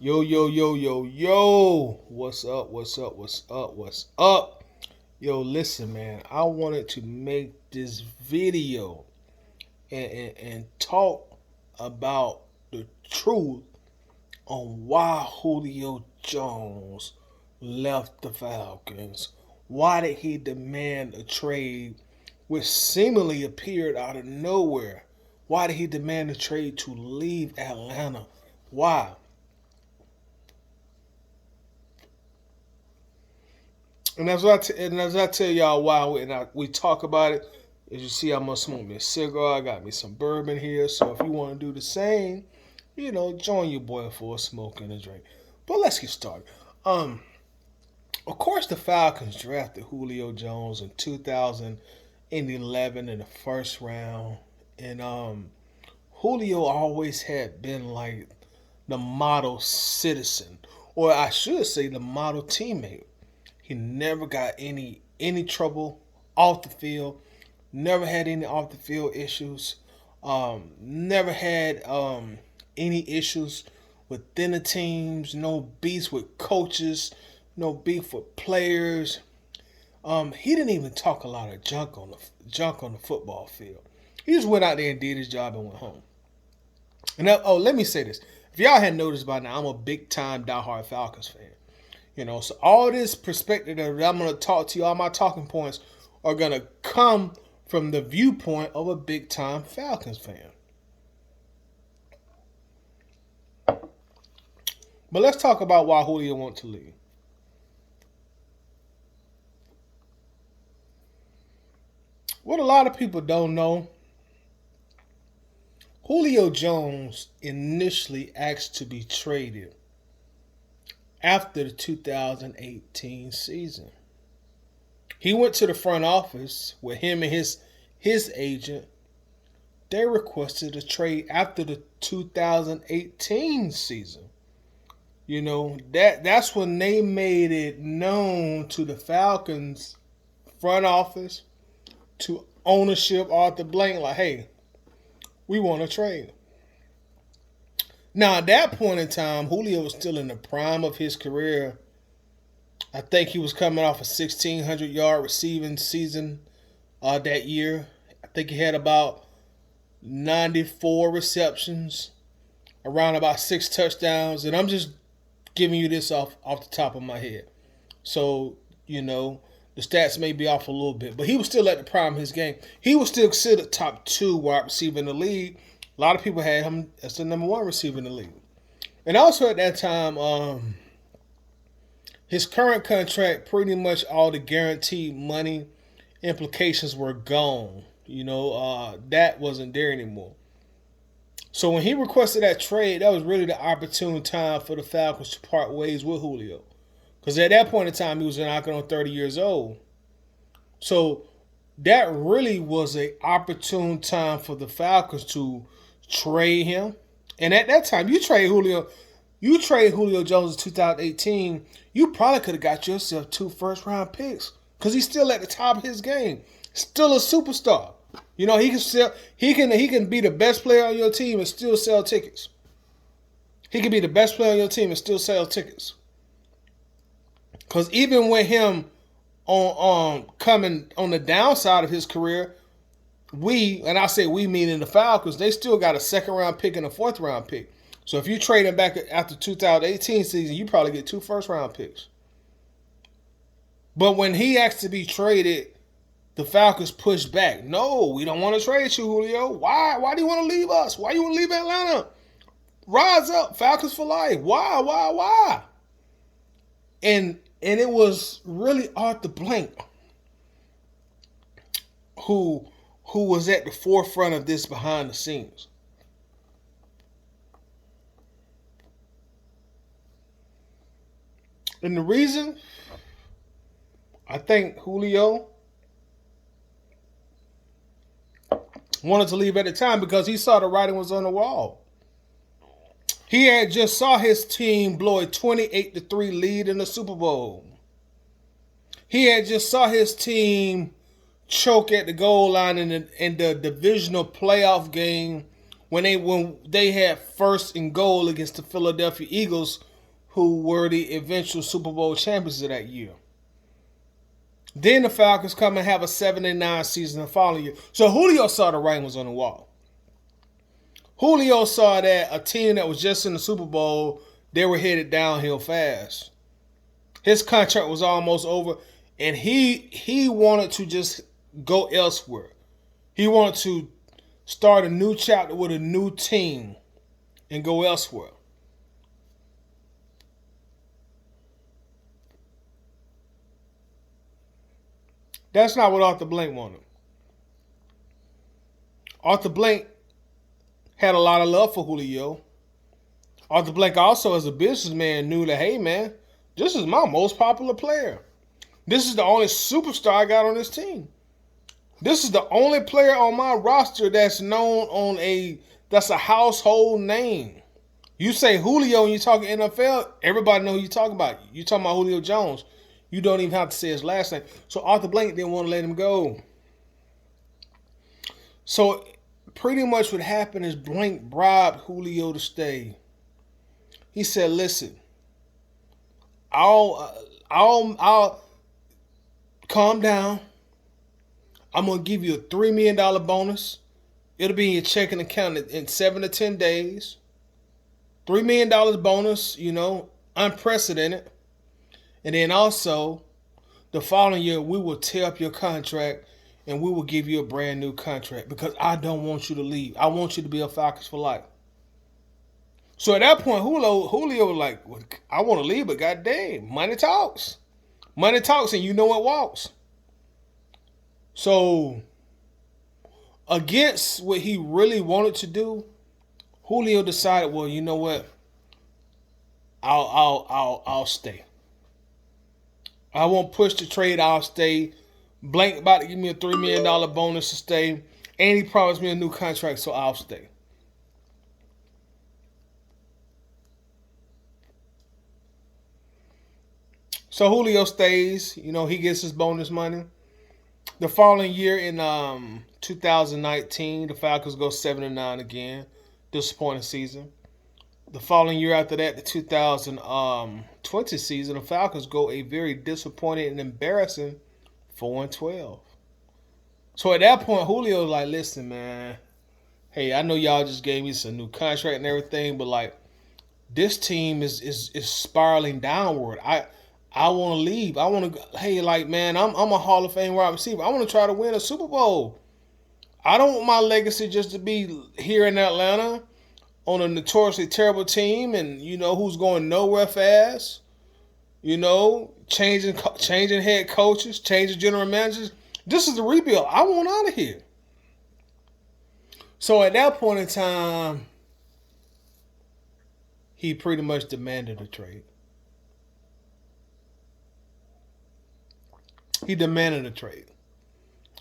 Yo, yo, yo, yo, yo. What's up? What's up? What's up? What's up? Yo, listen, man. I wanted to make this video and talk about the truth on why Julio Jones left the Falcons. Why did he demand a trade which seemingly appeared out of nowhere? Why did he demand a trade to leave Atlanta? Why? And as I tell y'all why we talk about it, as you see, I'm gonna smoke me a cigar. I got me some bourbon here, so if you want to do the same, join your boy for a smoke and a drink. But let's get started. Um, of course, the Falcons drafted Julio Jones in 2011 in the first round, and Julio always had been like the model citizen, or I should say, the model teammate. He never got any trouble off the field. Never had any off the field issues. Never had any issues within the teams. No beefs with coaches. No beef with players. He didn't even talk a lot of junk on the football field. He just went out there and did his job and went home. And let me say this: if y'all hadn't noticed by now, I'm a big time diehard Falcons fan. So all this perspective that I'm going to talk to you, all my talking points are going to come from the viewpoint of a big time Falcons fan. But let's talk about why Julio wants to leave. What a lot of people don't know, Julio Jones initially asked to be traded after the 2018 season. He went to the front office with him and his agent. They requested a trade after the 2018 season. That's when they made it known to the Falcons front office, to ownership, Arthur Blank, like, hey, we want to trade. Now, at that point in time, Julio was still in the prime of his career. I think he was coming off a 1,600-yard receiving season that year. I think he had about 94 receptions, around about 6 touchdowns. And I'm just giving you this off the top of my head. So, the stats may be off a little bit. But he was still at the prime of his game. He was still considered top 2 wide receiver in the league. A lot of people had him as the number 1 receiver in the league. And also at that time, his current contract, pretty much all the guaranteed money implications were gone. That wasn't there anymore. So when he requested that trade, that was really the opportune time for the Falcons to part ways with Julio. Because at that point in time, he was knocking on 30 years old. So that really was an opportune time for the Falcons to trade him. And at that time, you trade Julio Jones in 2018, you probably could have got yourself 2 first-round picks because he's still at the top of his game, still a superstar. He can be the best player on your team and still sell tickets. He can be the best player on your team and still sell tickets. Because even with him on coming on the downside of his career, and I say we meaning the Falcons, they still got a 2nd-round pick and a 4th-round pick. So if you trade him back after 2018 season, you probably get 2 first-round picks. But when he asked to be traded, the Falcons pushed back. No, we don't want to trade you, Julio. Why? Why do you want to leave us? Why you want to leave Atlanta? Rise up, Falcons for life. Why? And it was really Arthur Blank who was at the forefront of this behind the scenes. And the reason, I think Julio wanted to leave at the time because he saw the writing was on the wall. He had just saw his team blow a 28-3 lead in the Super Bowl. He had just saw his team choke at the goal line in the divisional playoff game when they had first and goal against the Philadelphia Eagles, who were the eventual Super Bowl champions of that year. Then the Falcons come and have a 7-9 season the following year. So Julio saw the writing was on the wall. Julio saw that a team that was just in the Super Bowl, they were headed downhill fast. His contract was almost over, and he wanted to just go elsewhere. He wanted to start a new chapter with a new team and go elsewhere. That's not what Arthur Blank wanted. Arthur Blank had a lot of love for Julio. Arthur Blank also, as a businessman, knew that, hey, man, this is my most popular player. This is the only superstar I got on this team. This is the only player on my roster that's known that's a household name. You say Julio and you talk NFL, everybody know who you talking about. You talking about Julio Jones. You don't even have to say his last name. So Arthur Blank didn't want to let him go. So pretty much what happened is Blank bribed Julio to stay. He said, "Listen, I'll calm down. I'm gonna give you a $3 million bonus. It'll be in your checking account in 7 to 10 days. $3 million bonus, unprecedented. And then also, the following year, we will tear up your contract and we will give you a brand new contract because I don't want you to leave. I want you to be a Falcons for life." So at that point, Julio was like, well, I want to leave, but goddamn, money talks. Money talks, and you know it walks. So, against what he really wanted to do, Julio decided, well, you know what? I'll stay. I won't push the trade. I'll stay. Blank about to give me a $3 million bonus to stay, and he promised me a new contract, so I'll stay. So Julio stays. He gets his bonus money. The following year in 2019, the Falcons go 7-9 again. Disappointing season. The following year after that, the 2020 season, the Falcons go a very disappointing and embarrassing 4-12. So at that point, Julio was like, listen, man, hey, I know y'all just gave me some new contract and everything, but like this team is spiraling downward. I want to leave. I want to. Hey, like, man, I'm a Hall of Fame wide receiver. I want to try to win a Super Bowl. I don't want my legacy just to be here in Atlanta on a notoriously terrible team, and who's going nowhere fast. Changing head coaches, changing general managers. This is the rebuild. I want out of here. So at that point in time, he pretty much demanded a trade. He demanded a trade.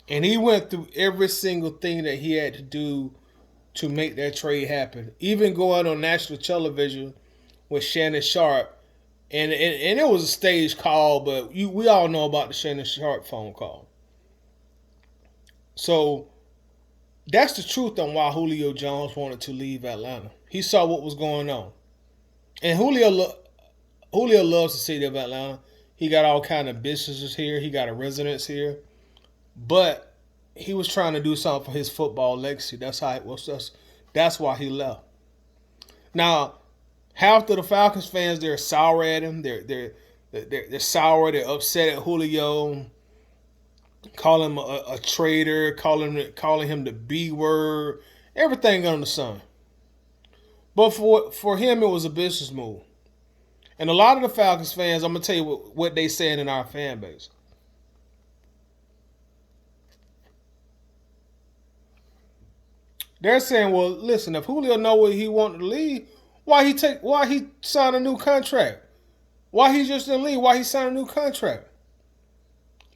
And he went through every single thing that he had to do to make that trade happen. Even going on national television with Shannon Sharpe. And it was a staged call, but we all know about the Shannon Sharpe phone call. So that's the truth on why Julio Jones wanted to leave Atlanta. He saw what was going on. And Julio loves the city of Atlanta. He got all kind of businesses here. He got a residence here. But he was trying to do something for his football legacy. That's how it was. That's why he left. Now, half of the Falcons fans, they're sour at him. They're sour. They're upset at Julio. Call him a traitor. Calling him the B word. Everything under the sun. But for him, it was a business move. And a lot of the Falcons fans, I'm going to tell you what they saying in our fan base. They're saying, well, listen, if Julio know what he wanted to leave, why he signed a new contract? Why he just didn't leave? Why he signed a new contract?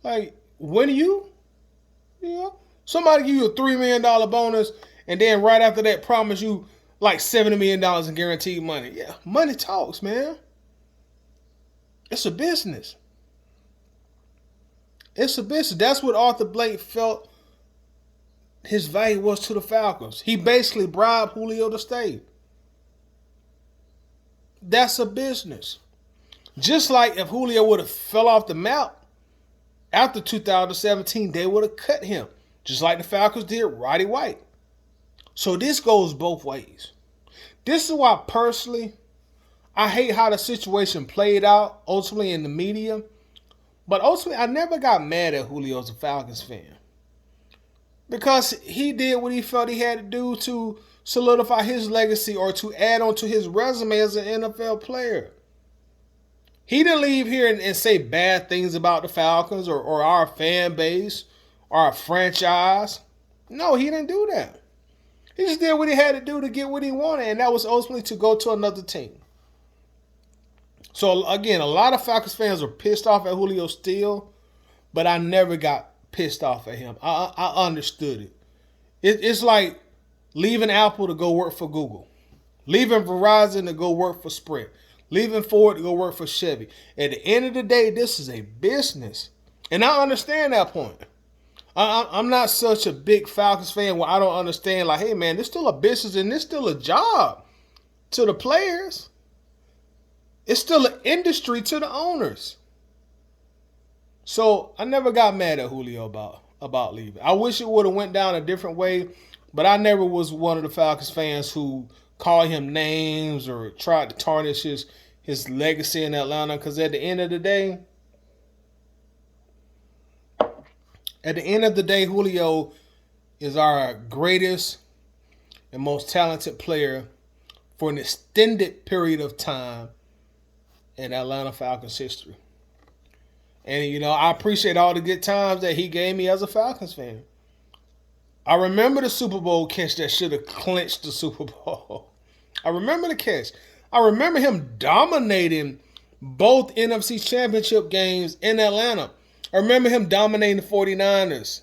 Like, when somebody give you a $3 million bonus and then right after that promise you like $70 million in guaranteed money. Yeah, money talks, man. It's a business. It's a business. That's what Arthur Blank felt his value was to the Falcons. He basically bribed Julio to stay. That's a business. Just like if Julio would have fell off the map after 2017, they would have cut him. Just like the Falcons did Roddy White. So this goes both ways. This is why personally, I hate how the situation played out ultimately in the media. But ultimately, I never got mad at Julio as a Falcons fan. Because he did what he felt he had to do to solidify his legacy or to add on to his resume as an NFL player. He didn't leave here and say bad things about the Falcons or our fan base or our franchise. No, he didn't do that. He just did what he had to do to get what he wanted, and that was ultimately to go to another team. So, again, a lot of Falcons fans are pissed off at Julio still, but I never got pissed off at him. I understood it. It's like leaving Apple to go work for Google. Leaving Verizon to go work for Sprint. Leaving Ford to go work for Chevy. At the end of the day, this is a business. And I understand that point. I'm not such a big Falcons fan where I don't understand, like, hey, man, this still a business and this still a job to the players. It's still an industry to the owners. So I never got mad at Julio about leaving. I wish it would have went down a different way, but I never was one of the Falcons fans who called him names or tried to tarnish his legacy in Atlanta. Because at the end of the day, Julio is our greatest and most talented player for an extended period of time in Atlanta Falcons history. And, I appreciate all the good times that he gave me as a Falcons fan. I remember the Super Bowl catch that should have clinched the Super Bowl. I remember the catch. I remember him dominating both NFC Championship games in Atlanta. I remember him dominating the 49ers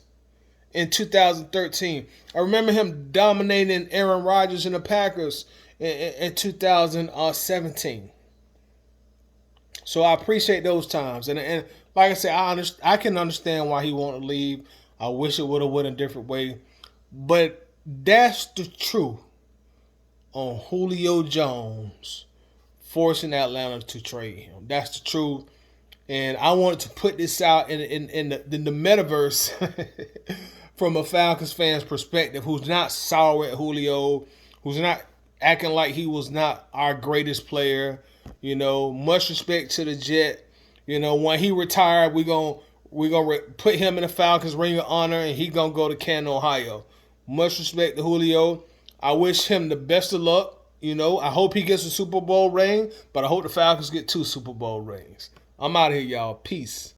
in 2013. I remember him dominating Aaron Rodgers and the Packers in 2017. So I appreciate those times. And like I said, I can understand why he wanted to leave. I wish it would have went a different way. But that's the truth on Julio Jones forcing Atlanta to trade him. That's the truth. And I wanted to put this out in the metaverse from a Falcons fan's perspective, who's not sour at Julio, who's not acting like he was not our greatest player. Much respect to the Jet. When he retired, we're gonna put him in the Falcons Ring of Honor, and he gonna go to Canton, Ohio. Much respect to Julio. I wish him the best of luck. I hope he gets a Super Bowl ring, but I hope the Falcons get 2 Super Bowl rings. I'm out of here, y'all. Peace.